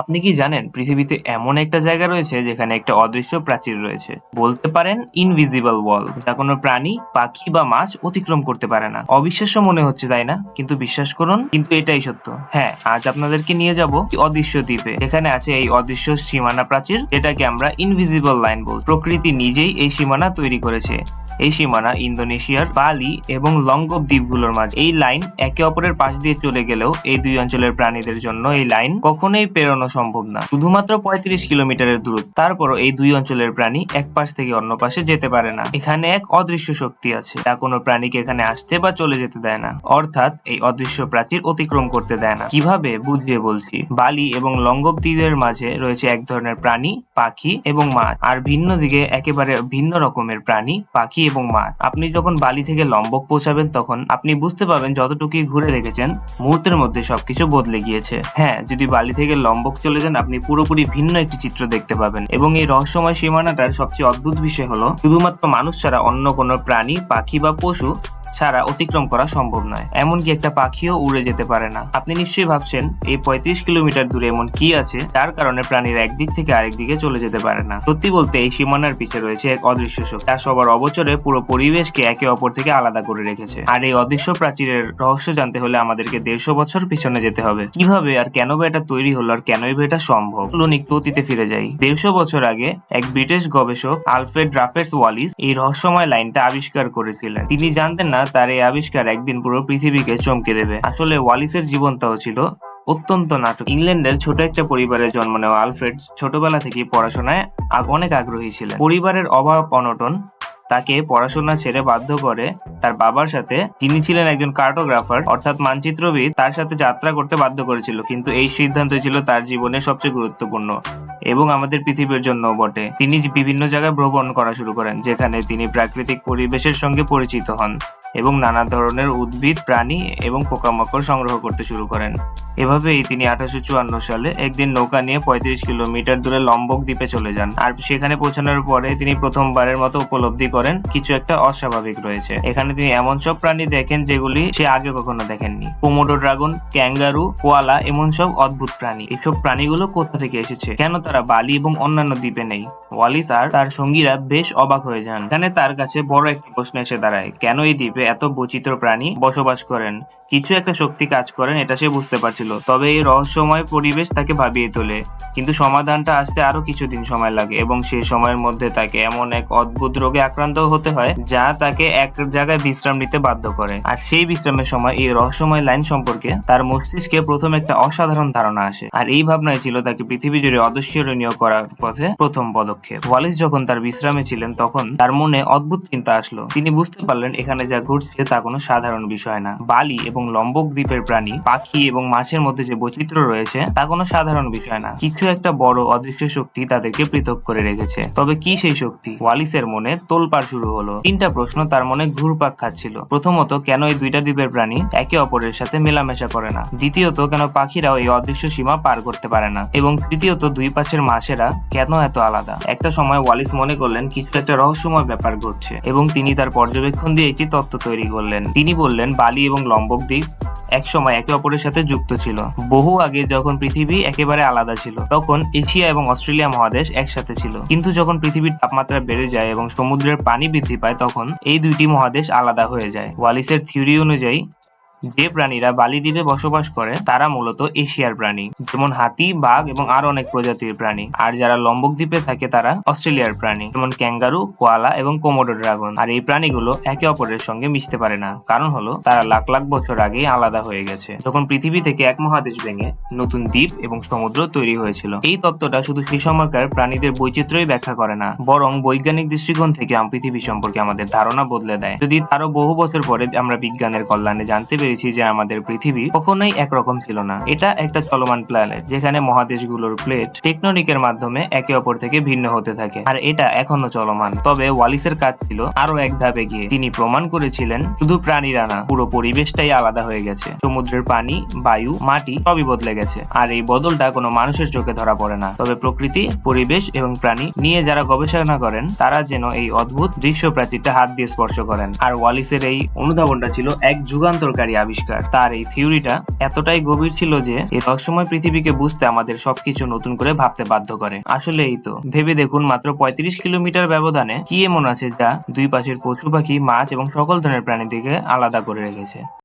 আপনি কি জানেন পৃথিবীতে এমন একটা জায়গা রয়েছে যেখানে একটা অদৃশ্য প্রাচীর রয়েছে, বলতে পারেন ইনভিজিবল ওয়াল, যা কোনো প্রাণী, পাখি বা মাছ অতিক্রম করতে পারে না। অবিশ্বাস্য মনে হচ্ছে তাই না? কিন্তু বিশ্বাস করুন, কিন্তু এটাই সত্য। হ্যাঁ, আজ আপনাদেরকে নিয়ে যাব অদৃশ্য দ্বীপে, যেখানে আছে এই অদৃশ্য সীমানা প্রাচীর, যেটাকে আমরা ইনভিজিবল লাইন বলি। প্রকৃতি নিজেই এই সীমানা তৈরি করেছে। এই সীমানা ইন্দোনেশিয়ার বালি এবং লঙ্গব দ্বীপগুলোর মাঝে। এই লাইন একে অপরের পাশ দিয়ে চলে গেলেও এই দুই অঞ্চলের প্রাণীদের জন্য এই লাইন কখনোই পেরোনো সম্ভব না, শুধুমাত্র 35 কিলোমিটারের দূরত্ব। তারপরও এই দুই অঞ্চলের প্রাণী এক পাশ থেকে অন্য পাশে যেতে পারে না। এখানে এক অদৃশ্য শক্তি আছে, যা কোনো প্রাণীকে এখানে আসতে বা চলে যেতে দেয় না, অর্থাৎ এই অদৃশ্য প্রাচীর অতিক্রম করতে দেয় না। কিভাবে বুঝিয়ে বলছি। বালি এবং লঙ্গব দ্বীপের মাঝে রয়েছে এক ধরনের প্রাণী, পাখি এবং মাছ, আর ভিন্ন দিকে একেবারে ভিন্ন রকমের প্রাণী, পাখি এবং মাছ। আপনি যখন বালি থেকে লম্বক পৌঁছাবেন, তখন আপনি বুঝতে পারবেন যতটুকুই ঘুরে দেখেছেন মুহূর্তের মধ্যে সবকিছু বদলে গিয়েছে। হ্যাঁ, যদি বালি থেকে লম্বক চলে যান, আপনি পুরোপুরি ভিন্ন একটি চিত্র দেখতে পাবেন। এবং এই রহস্যময় সীমানাটার সবচেয়ে অদ্ভুত বিষয় হলো, শুধুমাত্র মানুষ ছাড়া অন্য কোনো প্রাণী, পাখি বা পশু ছাড়া অতিক্রম করা সম্ভব নয়। এমনকি একটা পাখিও উড়ে যেতে পারে না। আপনি নিশ্চয়ই ভাবছেন এই 35 কিলোমিটার দূরে এমন কি আছে যার কারণে প্রাণীরা একদিক থেকে আরেক দিকে চলে যেতে পারে না। সত্যি বলতে এই সীমানার পিছে রয়েছে এক অদৃশ্য শক্তি, যা সবার অবচরে পুরো পরিবেশকে একে অপর থেকে আলাদা করে রেখেছে। আর এই অদৃশ্য প্রাচীরের রহস্য জানতে হলে আমাদেরকে 150 বছর পিছনে যেতে হবে। কিভাবে আর কেন বা এটা তৈরি হলো, আর কেনই বা এটা সম্ভব, চলুন একটু অতীতে ফিরে যাই। 150 বছর আগে এক ব্রিটিশ গবেষক আলফ্রেড রাফার্স ওয়ালিস এই রহস্যময় লাইনটা আবিষ্কার করেছিলেন। তিনি জানতেন না তার এই আবিষ্কার একদিন পুরো পৃথিবীকে চমকে দেবে। আসলে ওয়ালিসের জীবনটাও ছিল অত্যন্ত নাটক। ইংল্যান্ডের ছোট একটা পরিবারে জন্ম নেওয়া আলফ্রেড ছোটবেলা থেকেই পড়াশোনায় অনেক আগ্রহী ছিলেন। পরিবারের অভাব অনটন তাকে পড়াশোনা ছেড়ে বাধ্য করে তার বাবার সাথে, যিনি ছিলেন একজন কার্টোগ্রাফার অর্থাৎ মানচিত্রবিদ, তার সাথে যাত্রা করতে বাধ্য করেছিল। কিন্তু এই সিদ্ধান্ত ছিল তার জীবনের সবচেয়ে গুরুত্বপূর্ণ, এবং আমাদের পৃথিবীর জন্য বটে। তিনি বিভিন্ন জায়গায় ভ্রমণ করা শুরু করেন, যেখানে তিনি প্রাকৃতিক পরিবেশের সঙ্গে পরিচিত হন এবং নানা ধরনের উদ্ভিদ, প্রাণী এবং পোকামাকড় সংগ্রহ করতে শুরু করেন। এভাবেই তিনি 1854 সালে একদিন নৌকা নিয়ে 35 কিলোমিটার দূরে লম্বক দ্বীপে চলে যান। আর সেখানে পৌঁছানোর পরে তিনি প্রথমবারের মতো উপলব্ধি করেন কিছু একটা অস্বাভাবিক রয়েছে। এখানে তিনি এমন সব প্রাণী দেখেন যেগুলি সে আগে কখনো দেখেননি। কোমোডো ড্রাগন, ক্যাঙ্গারু, কোয়ালা, এমন সব অদ্ভুত প্রাণী। এইসব প্রাণীগুলো কোথা থেকে এসেছে, কেন তারা বালি এবং অন্যান্য দ্বীপে নেই? ওয়ালিস আর তার সঙ্গীরা বেশ অবাক হয়ে যান। এখানে তার কাছে বড় একটি প্রশ্ন এসে দাঁড়ায়, কেন এই দ্বীপে এত বৈচিত্র্য প্রাণী বসবাস করেন? কিছু একটা শক্তি কাজ করেন, এটা সে বুঝতে পারছিল। তবে এই রহস্যময় পরিবেশ তাকে ভাবিয়ে তোলে। কিন্তু সমাধানটা আসতে আরো কিছুদিন সময় লাগে, এবং সেই সময়ের মধ্যে তাকে এমন এক অদ্ভুত রোগে আক্রান্ত হতে হয় যা তাকে এক জায়গায় বিশ্রাম নিতে বাধ্য করে। আর সেই বিশ্রামের সময় এই রহস্যময় লাইন সম্পর্কে তার মস্তিষ্কে প্রথম একটা অসাধারণ ধারণা আসে। আর এই ভাবনাই ছিল তাকে পৃথিবী জুড়ে অদৃশ্যনীয় করার পথে প্রথম পদক্ষেপ। ওয়ালিস যখন তার বিশ্রামে ছিলেন, তখন তার মনে অদ্ভুত চিন্তা আসলো। তিনি বুঝতে পারলেন এখানে যা ঘটছে তা কোনো সাধারণ বিষয় না। বালি এবং লম্বক দ্বীপের প্রাণী, পাখি এবং মাছের মধ্যে যে বৈচিত্র্য রয়েছে তা কোনো সাধারণ বিষয় না। কিছু একটা বড় অদৃশ্য শক্তি তাদেরকে পৃথক করে রেখেছে। তবে কি সেই শক্তি? ওয়ালিসের মনে তোলপাড় শুরু হলো। তিনটা প্রশ্ন তার মনে ঘুরপাক খাচ্ছিল। প্রথমত, কেন এই দুইটা দ্বীপের প্রাণী একে অপরের সাথে মেলামেশা করে না? দ্বিতীয়ত, কেন পাখিরাও এই অদৃশ্য সীমা পার করতে পারে না? এবং তৃতীয়ত, দুই পাশের মাছেরা কেন এত আলাদা? একটা সময় ওয়ালিস মনে করলেন কিছু একটা রহস্যময় ব্যাপার ঘটছে, এবং তিনি তার পর্যবেক্ষণ দিয়ে একটি তত্ত্ব তৈরি করলেন। তিনি বললেন, বালি এবং লম্বক দ্বীপ এক সময় একে অপরের সাথে যুক্ত ছিল। বহু আগে যখন পৃথিবী একেবারে আলাদা ছিল, তখন এশিয়া এবং অস্ট্রেলিয়া মহাদেশ একসাথে ছিল। কিন্তু যখন পৃথিবীর তাপমাত্রা বেড়ে যায় এবং সমুদ্রের পানি বৃদ্ধি পায়, তখন এই দুইটি মহাদেশ আলাদা হয়ে যায়। ওয়ালিসের থিওরি অনুযায়ী যে প্রাণীরা বালি দ্বীপে বসবাস করে তারা মূলত এশিয়ার প্রাণী, যেমন হাতি, বাঘ এবং আরো অনেক প্রজাতির প্রাণী। আর যারা লম্বক দ্বীপে থাকে তারা অস্ট্রেলিয়ার প্রাণী, যেমন ক্যাঙ্গারু, কোয়ালা এবং কোমোডো ড্রাগন। আর এই প্রাণীগুলো একে অপরের সঙ্গে মিশতে পারে না, কারণ হলো তারা লাখ লাখ বছর আগেই আলাদা হয়ে গেছে, যখন পৃথিবী থেকে এক মহাদেশ ভেঙে নতুন দ্বীপ এবং সমুদ্র তৈরি হয়েছিল। এই তত্ত্বটা শুধু সেই সময়কার প্রাণীদের বৈচিত্র্যই ব্যাখ্যা করে না, বরং বৈজ্ঞানিক দৃষ্টিকোণ থেকে পৃথিবী সম্পর্কে আমাদের ধারণা বদলে দেয়। যদি আরো বহু বছর পরে আমরা বিজ্ঞানের কল্যাণে জানতে পেরেছি যে আমাদের পৃথিবী কখনোই একরকম ছিল না। এটা একটা চলমান প্ল্যানেট, যেখানে মহাদেশগুলোর প্লেট টেকটনিকের মাধ্যমে একে অপর থেকে ভিন্ন হতে থাকে, আর এটা এখনো চলমান। তবে ওয়ালিসের কাজ ছিল আরো এক ধাপ এগিয়ে। তিনি প্রমাণ করেছিলেন শুধু প্রাণীরা না, পুরো পরিবেশটাই আলাদা হয়ে গেছে। সমুদ্রের পানি, বায়ু, মাটি সবই বদলে গেছে, আর এই বদলটা কোনো মানুষের চোখে ধরা পড়ে না। তবে প্রকৃতি, পরিবেশ এবং প্রাণী নিয়ে যারা গবেষণা করেন, তারা যেন এই অদ্ভুত দৃশ্য প্রাচীরটা হাত দিয়ে স্পর্শ করেন। আর ওয়ালিসের এই অনুধাবনটা ছিল এক যুগান্তরকারী আবিষ্কার। তার এই থিওরিটা এতটাই গভীর ছিল যে এই রহস্যময় পৃথিবীকে বুঝতে আমাদের সবকিছু নতুন করে ভাবতে বাধ্য করে। আসলেই তো, ভেবে দেখুন মাত্র 35 কিলোমিটার ব্যবধানে কি এমন আছে যা দুই পাশের পশু পাখি, মাছ এবং সকল ধরনের প্রাণীদেরকে আলাদা করে রেখেছে।